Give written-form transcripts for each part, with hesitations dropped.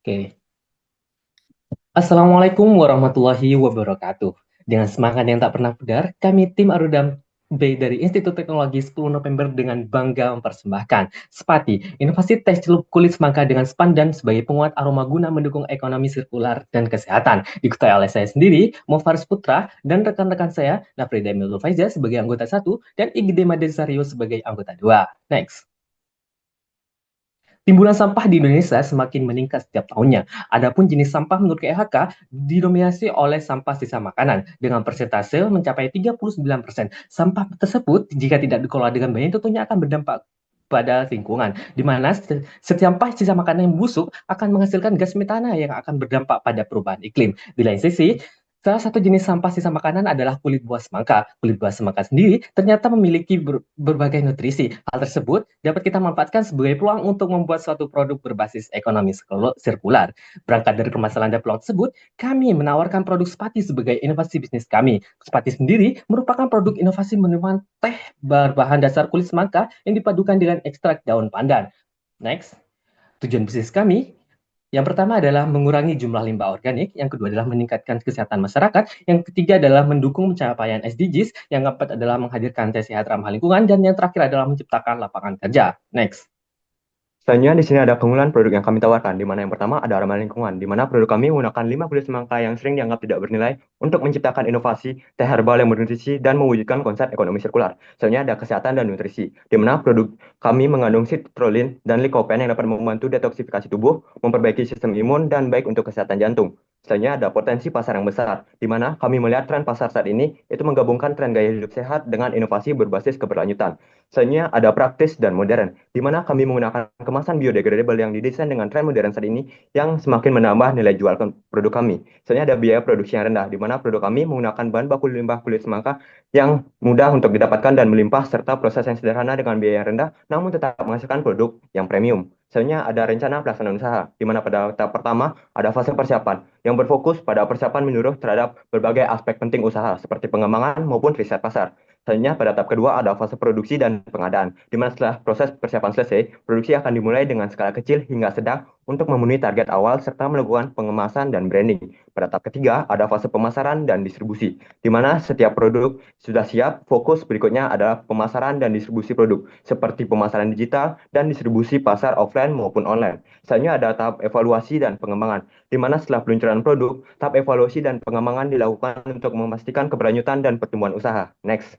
Oke. Assalamualaikum warahmatullahi wabarakatuh. Dengan semangat yang tak pernah pudar, kami tim Arudam B dari Institut Teknologi 10 November dengan bangga mempersembahkan Spati, inovasi tes celup kulit semangka dengan pandan sebagai penguat aroma guna mendukung ekonomi sirkular dan kesehatan. Diketahui oleh saya sendiri, Mofaris Putra, dan rekan-rekan saya, Nafrida Emil Faiza sebagai anggota 1 dan Igede Madesario sebagai anggota 2. Next. Timbunan sampah di Indonesia semakin meningkat setiap tahunnya. Adapun jenis sampah menurut KLHK didominasi oleh sampah sisa makanan dengan persentase mencapai 39%. Sampah tersebut jika tidak dikelola dengan baik tentunya akan berdampak pada lingkungan, di mana setiap sisa makanan yang busuk akan menghasilkan gas metana yang akan berdampak pada perubahan iklim. Di lain sisi, salah satu jenis sampah sisa makanan adalah kulit buah semangka. Kulit buah semangka sendiri ternyata memiliki berbagai nutrisi. Hal tersebut dapat kita manfaatkan sebagai peluang untuk membuat suatu produk berbasis ekonomi sirkular. Berangkat dari permasalahan dan peluang tersebut, kami menawarkan produk Spati sebagai inovasi bisnis kami. Spati sendiri merupakan produk inovasi minuman teh berbahan dasar kulit semangka yang dipadukan dengan ekstrak daun pandan. Next. Tujuan bisnis kami yang pertama adalah mengurangi jumlah limbah organik, yang kedua adalah meningkatkan kesehatan masyarakat, yang ketiga adalah mendukung pencapaian SDGs, yang keempat adalah menghadirkan tes sehat ramah lingkungan, dan yang terakhir adalah menciptakan lapangan kerja. Next. Selanjutnya di sini ada keunggulan produk yang kami tawarkan, di mana yang pertama ada ramah lingkungan, di mana produk kami menggunakan 5 kulit semangka yang sering dianggap tidak bernilai untuk menciptakan inovasi teh herbal yang bernutrisi dan mewujudkan konsep ekonomi sirkular. Selanjutnya ada kesehatan dan nutrisi, di mana produk kami mengandung citrulline dan lycopene yang dapat membantu detoksifikasi tubuh, memperbaiki sistem imun, dan baik untuk kesehatan jantung. Selanjutnya ada potensi pasar yang besar, di mana kami melihat tren pasar saat ini itu menggabungkan tren gaya hidup sehat dengan inovasi berbasis keberlanjutan. Selanjutnya ada praktis dan modern, di mana kami menggunakan kemasan biodegradable yang didesain dengan tren modern saat ini yang semakin menambah nilai jual produk kami. Selanjutnya ada biaya produksi yang rendah, di mana produk kami menggunakan bahan baku limbah kulit semangka yang mudah untuk didapatkan dan melimpah, serta proses yang sederhana dengan biaya yang rendah, namun tetap menghasilkan produk yang premium. Selanjutnya ada rencana pelaksanaan usaha, di mana pada tahap pertama ada fase persiapan yang berfokus pada persiapan menyeluruh terhadap berbagai aspek penting usaha, seperti pengembangan maupun riset pasar. Selanjutnya, pada tahap kedua ada fase produksi dan pengadaan, di mana setelah proses persiapan selesai, produksi akan dimulai dengan skala kecil hingga sedang untuk memenuhi target awal serta melakukan pengemasan dan branding. Pada tahap ketiga ada fase pemasaran dan distribusi, di mana setiap produk sudah siap, fokus berikutnya adalah pemasaran dan distribusi produk, seperti pemasaran digital dan distribusi pasar offline maupun online. Selanjutnya ada tahap evaluasi dan pengembangan, di mana setelah peluncuran produk, tahap evaluasi dan pengembangan dilakukan untuk memastikan keberlanjutan dan pertumbuhan usaha. Next.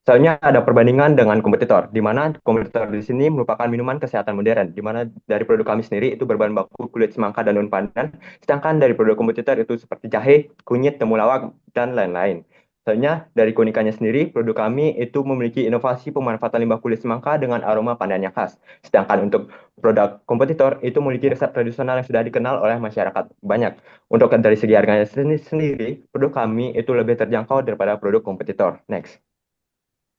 Soalnya ada perbandingan dengan kompetitor, di mana kompetitor di sini merupakan minuman kesehatan modern, di mana dari produk kami sendiri itu berbahan baku kulit semangka dan daun pandan, sedangkan dari produk kompetitor itu seperti jahe, kunyit, temulawak, dan lain-lain. Soalnya dari keunikannya sendiri, produk kami itu memiliki inovasi pemanfaatan limbah kulit semangka dengan aroma pandan yang khas. Sedangkan untuk produk kompetitor itu memiliki resep tradisional yang sudah dikenal oleh masyarakat banyak. Untuk dari segi harganya sendiri, produk kami itu lebih terjangkau daripada produk kompetitor. Next.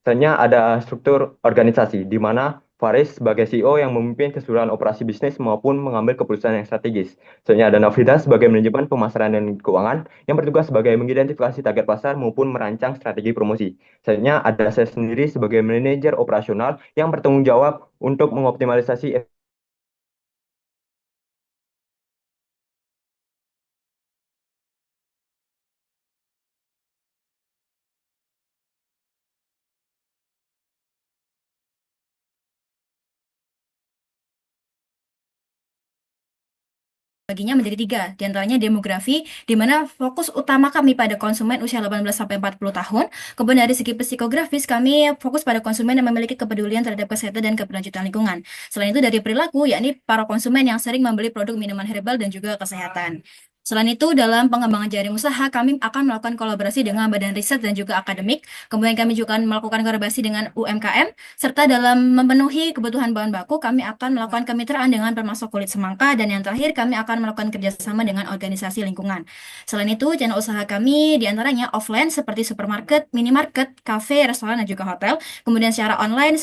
Selanjutnya ada struktur organisasi, di mana Faris sebagai CEO yang memimpin keseluruhan operasi bisnis maupun mengambil keputusan yang strategis. Selanjutnya ada Nafrida sebagai manajemen pemasaran dan keuangan yang bertugas sebagai mengidentifikasi target pasar maupun merancang strategi promosi. Selanjutnya ada saya sendiri sebagai manajer operasional yang bertanggung jawab untuk mengoptimalisasi baginya menjadi tiga, di antaranya demografi, di mana fokus utama kami pada konsumen usia 18 sampai 40 tahun. Kemudian dari segi psikografis, kami fokus pada konsumen yang memiliki kepedulian terhadap kesehatan dan keberlanjutan lingkungan. Selain itu dari perilaku, yakni para konsumen yang sering membeli produk minuman herbal dan juga kesehatan. Selain itu, dalam pengembangan jaring usaha, kami akan melakukan kolaborasi dengan badan riset dan juga akademik. Kemudian kami juga akan melakukan kolaborasi dengan UMKM, serta dalam memenuhi kebutuhan bahan baku, kami akan melakukan kemitraan dengan pemasok kulit semangka, dan yang terakhir kami akan melakukan kerjasama dengan organisasi lingkungan. Selain itu, channel usaha kami diantaranya offline seperti supermarket, minimarket, kafe, restoran, dan juga hotel. Kemudian secara online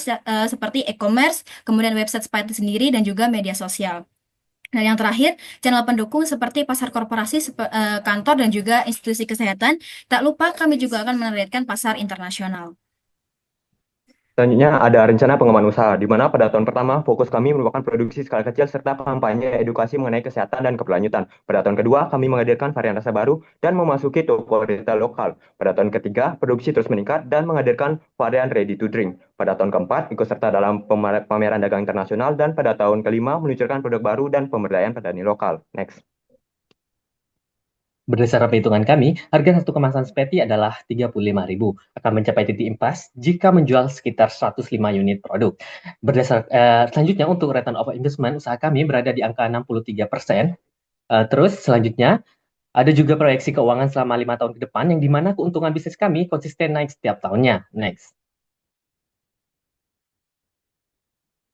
seperti e-commerce, kemudian website Spite sendiri, dan juga media sosial. Dan yang terakhir, channel pendukung seperti pasar korporasi, kantor, dan juga institusi kesehatan. Tak lupa kami juga akan menargetkan pasar internasional. Selanjutnya ada rencana pengembangan usaha, di mana pada tahun pertama fokus kami merupakan produksi skala kecil serta kampanye edukasi mengenai kesehatan dan keberlanjutan. Pada tahun kedua, kami menghadirkan varian rasa baru dan memasuki toko retail lokal. Pada tahun ketiga, produksi terus meningkat dan menghadirkan varian ready to drink. Pada tahun keempat, ikut serta dalam pameran dagang internasional dan pada tahun kelima meluncurkan produk baru dan pemberdayaan petani lokal. Next. Berdasarkan perhitungan kami, harga satu kemasan speti adalah 35.000, akan mencapai titik impas jika menjual sekitar 105 unit produk. Selanjutnya untuk return of investment usaha kami berada di angka 63%. Terus selanjutnya ada juga proyeksi keuangan selama 5 tahun ke depan yang dimana keuntungan bisnis kami konsisten naik setiap tahunnya. Next.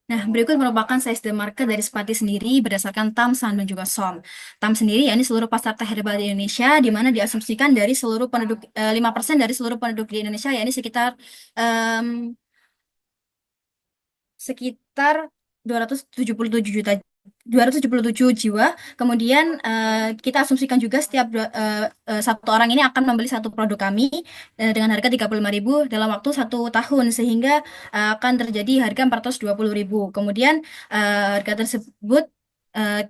Nah, berikut merupakan size the market dari Spati sendiri berdasarkan TAM, SAM, dan juga SOM. TAM sendiri, yakni seluruh pasar teh herbal di Indonesia, di mana diasumsikan dari seluruh penduduk, 5% dari seluruh penduduk di Indonesia, yakni sekitar 277 juta 277 jiwa. Kemudian kita asumsikan juga setiap satu orang ini akan membeli satu produk kami dengan harga 35.000 dalam waktu 1 tahun, sehingga akan terjadi harga 420.000. Kemudian harga tersebut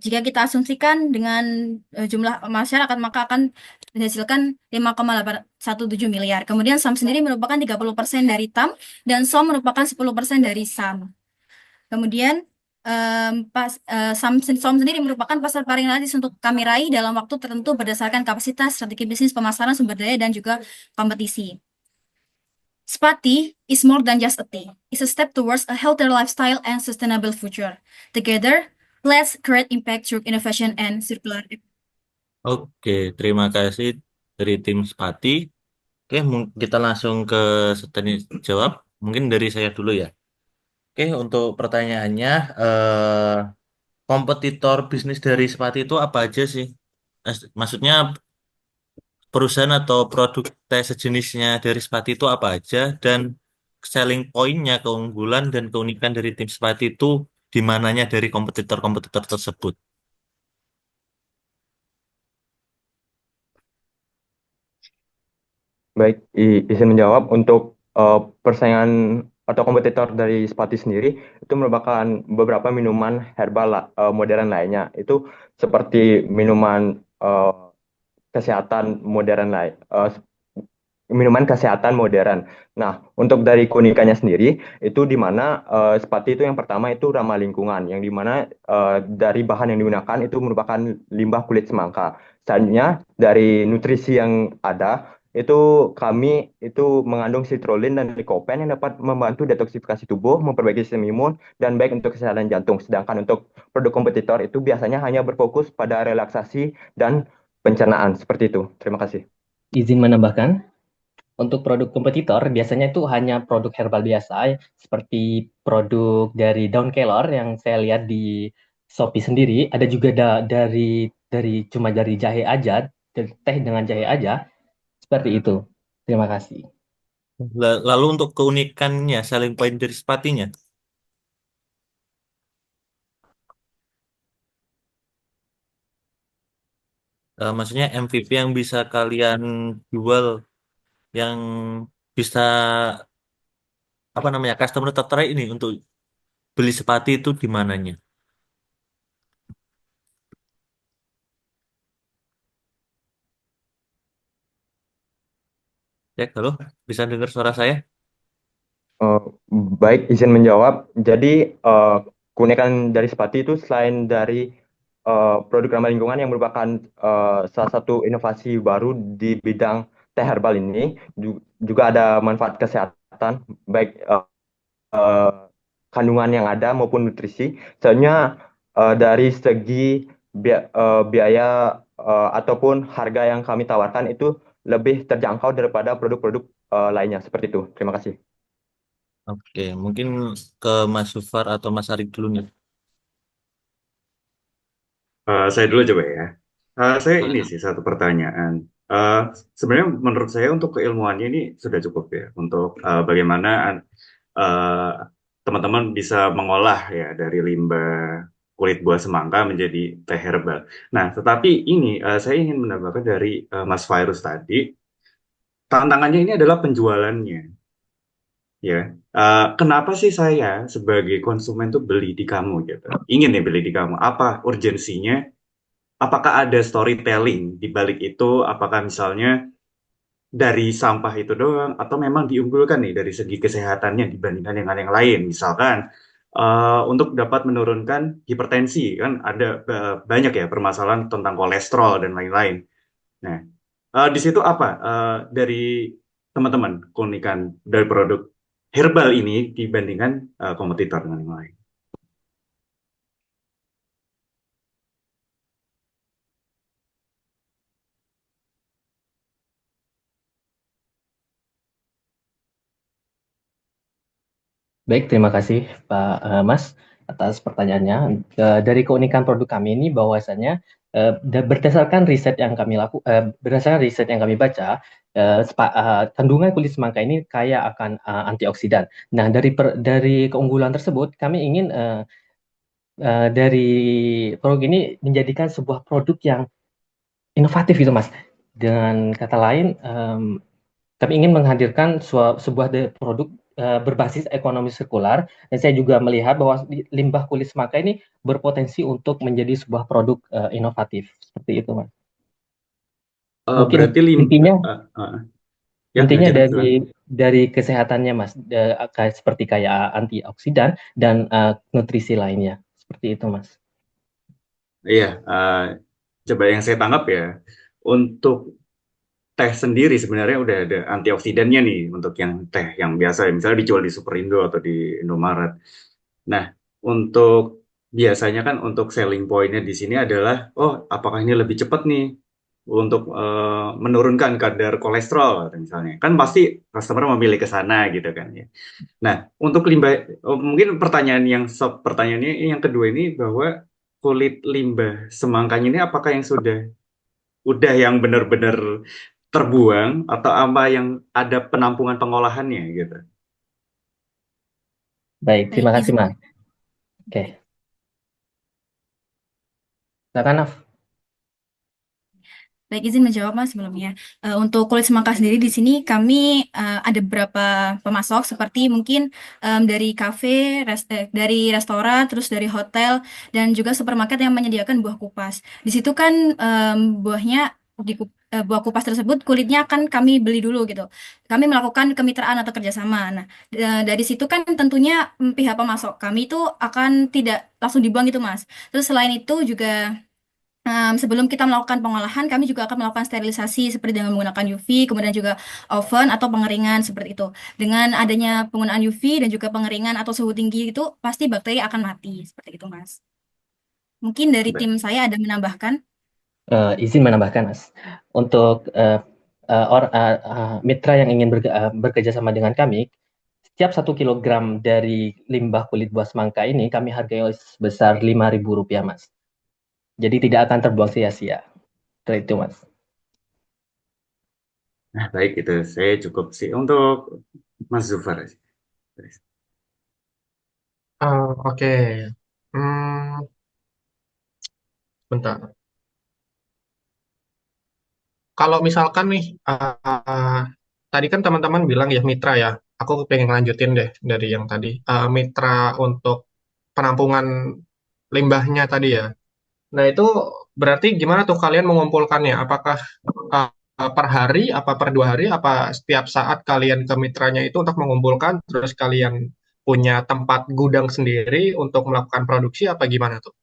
jika kita asumsikan dengan jumlah masyarakat, maka akan menghasilkan 5,817 miliar. Kemudian SAM sendiri merupakan 30% dari TAM dan SOM merupakan 10% dari SAM. Kemudian SOM sendiri merupakan pasar paling realistis untuk kami raih dalam waktu tertentu berdasarkan kapasitas, strategi bisnis, pemasaran, sumber daya, dan juga kompetisi. Spati is more than just a tea. It's a step towards a healthier lifestyle and sustainable future. Together, let's create impact through innovation and circular. Oke, terima kasih dari tim Spati. Oke, kita langsung ke seteni jawab. Mungkin dari saya dulu ya. Oke, untuk pertanyaannya, kompetitor bisnis dari Spati itu apa aja sih? Maksudnya perusahaan atau produk teh sejenisnya dari Spati itu apa aja? Dan selling point-nya, keunggulan dan keunikan dari tim Spati itu di mananya dari kompetitor-kompetitor tersebut? Baik, izin menjawab untuk persaingan atau kompetitor dari Spati sendiri itu merupakan beberapa minuman herbal modern lainnya. Itu seperti minuman kesehatan modern lain, minuman kesehatan modern. Nah, untuk dari keunikannya sendiri itu di mana Spati itu yang pertama itu ramah lingkungan, yang di mana dari bahan yang digunakan itu merupakan limbah kulit semangka. Selanjutnya dari nutrisi yang ada itu kami itu mengandung citrulline dan lycopene yang dapat membantu detoksifikasi tubuh, memperbaiki sistem imun dan baik untuk kesehatan jantung. Sedangkan untuk produk kompetitor itu biasanya hanya berfokus pada relaksasi dan pencernaan seperti itu. Terima kasih. Izin menambahkan, untuk produk kompetitor biasanya itu hanya produk herbal biasa seperti produk dari daun kelor yang saya lihat di Shopee sendiri. Ada juga cuma dari jahe aja, dari teh dengan jahe aja seperti itu. Terima kasih. Lalu untuk keunikannya, selling point dari Spatinya? Maksudnya MVP yang bisa kalian jual, yang bisa apa namanya customer tertarik ini untuk beli sepatu itu di mananya? Ya, halo, bisa dengar suara saya? Eh, Baik, izin menjawab. Jadi, keunikan dari Spati itu selain dari produk ramah lingkungan yang merupakan salah satu inovasi baru di bidang teh herbal ini, juga ada manfaat kesehatan, baik eh, kandungan yang ada maupun nutrisi. Soalnya dari segi biaya ataupun harga yang kami tawarkan itu lebih terjangkau daripada produk-produk lainnya. Seperti itu. Terima kasih. Oke, mungkin ke Mas Sufar atau Mas Arik dulu nih. Saya dulu coba ya. Saya ini Boleh. sih satu pertanyaan. Eh, Sebenarnya menurut saya untuk keilmuannya ini sudah cukup ya untuk bagaimana eh, teman-teman bisa mengolah ya dari limbah kulit buah semangka menjadi teh herbal. Nah, tetapi ini saya ingin menambahkan dari Mas Virus tadi, tantangannya ini adalah penjualannya. ya. Kenapa sih saya sebagai konsumen tuh beli di kamu gitu? Ingin nih beli di kamu. Apa urgensinya? Apakah ada storytelling di balik itu? Apakah misalnya dari sampah itu doang, atau memang diunggulkan nih dari segi kesehatannya dibandingkan dengan yang lain? Misalkan untuk dapat menurunkan hipertensi, kan ada banyak ya permasalahan tentang kolesterol dan lain-lain. Nah, di situ apa dari teman-teman keunikan dari produk herbal ini dibandingkan kompetitor dengan yang lain? Baik, terima kasih Pak Mas atas pertanyaannya. Dari keunikan produk kami ini bahwasanya berdasarkan riset yang kami berdasarkan riset yang kami baca, kandungan kulit semangka ini kaya akan antioksidan. Nah, dari keunggulan tersebut, kami ingin dari produk ini menjadikan sebuah produk yang inovatif gitu, Mas. Dengan kata lain, kami ingin menghadirkan sebuah produk berbasis ekonomi sirkular, dan saya juga melihat bahwa limbah kulit semangka ini berpotensi untuk menjadi sebuah produk inovatif seperti itu, Mas. Mungkin Berarti intinya ya intinya lanjutkan silakan. dari kesehatannya, Mas, seperti kayak antioksidan dan nutrisi lainnya seperti itu, Mas. Iya, coba yang saya tangkap ya, untuk teh sendiri sebenarnya udah ada antioksidannya nih untuk yang teh yang biasa, misalnya dijual di Superindo atau di Indomaret. Nah, untuk biasanya kan untuk selling point-nya di sini adalah, oh, apakah ini lebih cepat nih untuk menurunkan kadar kolesterol atau misalnya. Kan pasti customer memilih ke sana gitu kan ya. Nah, untuk limbah, mungkin pertanyaannya yang kedua ini bahwa kulit limbah semangkanya ini apakah yang udah yang benar-benar terbuang atau apa yang ada penampungan pengolahannya gitu. Baik, Baik, terima kasih, izin. Mas. Oke, silakan, Naf. Baik, izin menjawab Mas sebelumnya. Untuk kulit semangka sendiri di sini kami ada beberapa pemasok seperti mungkin dari kafe, dari restoran, terus dari hotel dan juga supermarket yang menyediakan buah kupas. Di situ kan buahnya buah kupas tersebut kulitnya akan kami beli dulu gitu. Kami melakukan kemitraan atau kerjasama. Nah, dari situ kan tentunya pihak pemasok kami itu akan tidak langsung dibuang gitu Mas. Terus selain itu juga sebelum kita melakukan pengolahan, kami juga akan melakukan sterilisasi seperti dengan menggunakan UV, kemudian juga oven atau pengeringan seperti itu. Dengan adanya penggunaan UV dan juga pengeringan atau suhu tinggi itu, pasti bakteri akan mati seperti itu, Mas. Mungkin dari tim saya ada menambahkan. Izin menambahkan, Mas, untuk mitra yang ingin bekerja sama dengan kami, setiap 1 kilogram dari limbah kulit buah semangka ini kami hargai sebesar Rp5.000, Mas. Jadi tidak akan terbuang sia-sia. Seperti itu, Mas. Nah, baik itu saya cukup sih untuk Mas Zufar. Oke. Hmm, bentar. Kalau misalkan nih, tadi kan teman-teman bilang ya mitra ya. Aku pengen lanjutin deh dari yang tadi. Mitra untuk penampungan limbahnya tadi ya. Nah itu berarti gimana tuh kalian mengumpulkannya? Apakah uh, per hari, apa per 2 hari, apa setiap saat kalian ke mitranya itu untuk mengumpulkan, terus kalian punya tempat gudang sendiri untuk melakukan produksi, apa gimana tuh?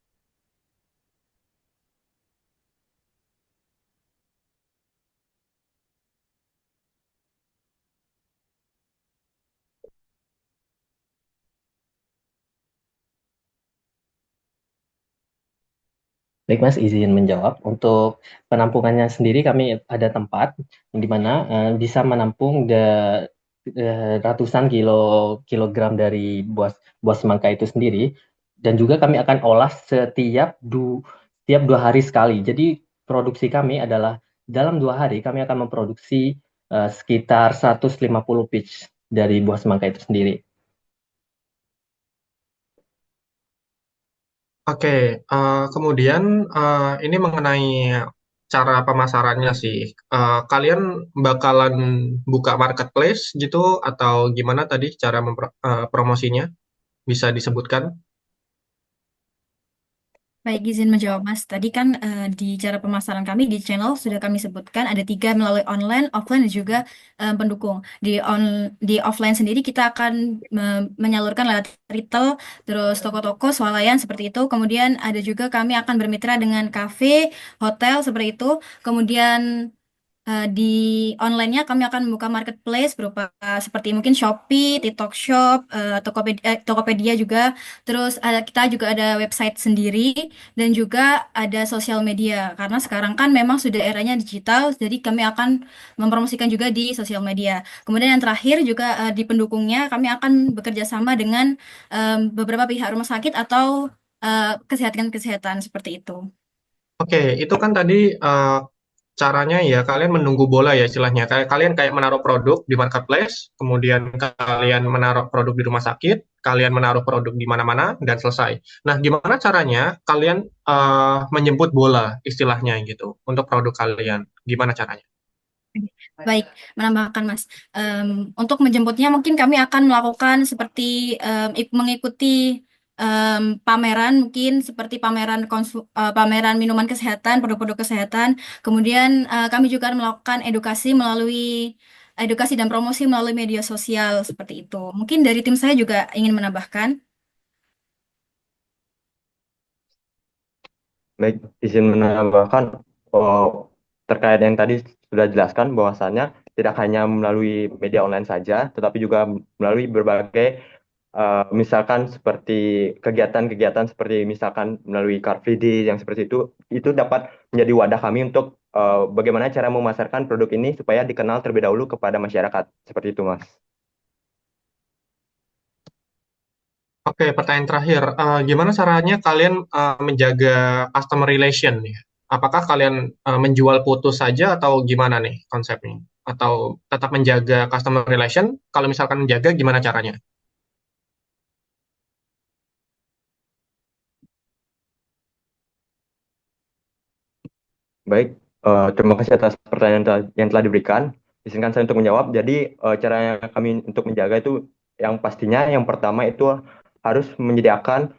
Baik, Mas, izin menjawab. Untuk penampungannya sendiri kami ada tempat di mana bisa menampung ratusan kilogram dari buah semangka itu sendiri. Dan juga kami akan olah setiap 2 hari sekali. Jadi produksi kami adalah dalam 2 hari kami akan memproduksi sekitar 150 pitch dari buah semangka itu sendiri. Oke, kemudian ini mengenai cara pemasarannya sih. Kalian bakalan buka marketplace gitu atau gimana tadi cara promosinya? Bisa disebutkan? Baik, izin menjawab Mas. Tadi kan di cara pemasaran kami di channel sudah kami sebutkan ada tiga melalui online, offline, dan juga pendukung. Di offline sendiri kita akan menyalurkan lewat retail, terus toko-toko, swalayan seperti itu. Kemudian ada juga kami akan bermitra dengan kafe, hotel seperti itu. Kemudian di online-nya kami akan membuka marketplace berupa seperti mungkin Shopee, TikTok Shop, Tokopedia juga. Terus kita juga ada website sendiri dan juga ada sosial media. Karena sekarang kan memang sudah eranya digital, jadi kami akan mempromosikan juga di sosial media. Kemudian yang terakhir juga di pendukungnya kami akan bekerja sama dengan beberapa pihak rumah sakit atau kesehatan-kesehatan seperti itu. Oke, itu kan tadi caranya ya kalian menunggu bola ya istilahnya. Kayak kalian kayak menaruh produk di marketplace, kemudian kalian menaruh produk di rumah sakit, kalian menaruh produk di mana-mana dan selesai. Nah, gimana caranya kalian menjemput bola istilahnya gitu untuk produk kalian? Gimana caranya? Baik, menambahkan Mas. Untuk menjemputnya mungkin kami akan melakukan seperti mengikuti pameran, mungkin seperti pameran minuman kesehatan, produk-produk kesehatan. Kemudian kami juga akan melakukan edukasi dan promosi melalui media sosial seperti itu. Mungkin dari tim saya juga ingin menambahkan. Baik, izin menambahkan terkait yang tadi sudah jelaskan bahwasannya tidak hanya melalui media online saja, tetapi juga melalui berbagai misalkan seperti kegiatan-kegiatan seperti misalkan melalui Car Free Day yang seperti itu dapat menjadi wadah kami untuk bagaimana cara memasarkan produk ini supaya dikenal terlebih dahulu kepada masyarakat. Seperti itu, Mas. Oke, pertanyaan terakhir. Gimana caranya kalian menjaga customer relation ya? Apakah kalian menjual putus saja atau gimana nih konsepnya? Atau tetap menjaga customer relation? Kalau misalkan menjaga, gimana caranya? Baik, terima kasih atas pertanyaan yang telah diberikan. Izinkan saya untuk menjawab. Jadi, cara kami untuk menjaga itu yang pastinya yang pertama itu harus menyediakan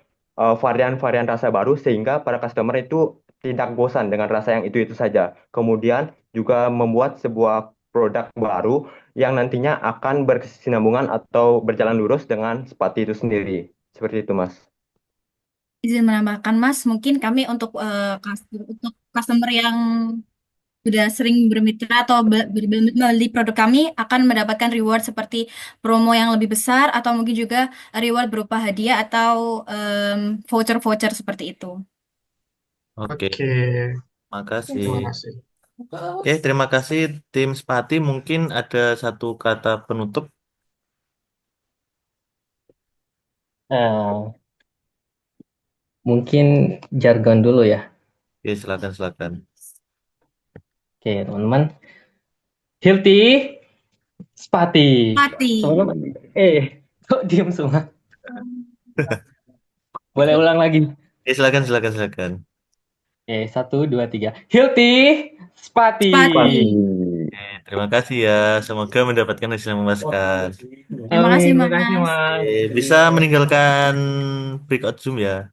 varian-varian rasa baru sehingga para customer itu tidak bosan dengan rasa yang itu-itu saja. Kemudian juga membuat sebuah produk baru yang nantinya akan berkesinambungan atau berjalan lurus dengan sepatu itu sendiri. Seperti itu, Mas. Izin menambahkan Mas, mungkin kami untuk customer yang sudah sering bermitra atau membeli produk kami akan mendapatkan reward seperti promo yang lebih besar atau mungkin juga reward berupa hadiah atau voucher-voucher seperti itu. Oke, Oke, makasih. terima kasih. Oke, terima kasih tim Spati. Mungkin ada satu kata penutup. Nah, mungkin jargon dulu ya. Oke, silakan silakan. Oke, teman-teman. Hilti, Spati. Pati. Semoga kok diam semua? Boleh ulang lagi. Oke, silakan silakan silakan. Oke, 1, 2, 3. Hilti, Spati. Spati. Oke, terima kasih ya. Semoga mendapatkan hasil yang memuaskan. Terima kasih, Amin, Mas. makasih, Mas. Oke, bisa meninggalkan breakout Zoom ya.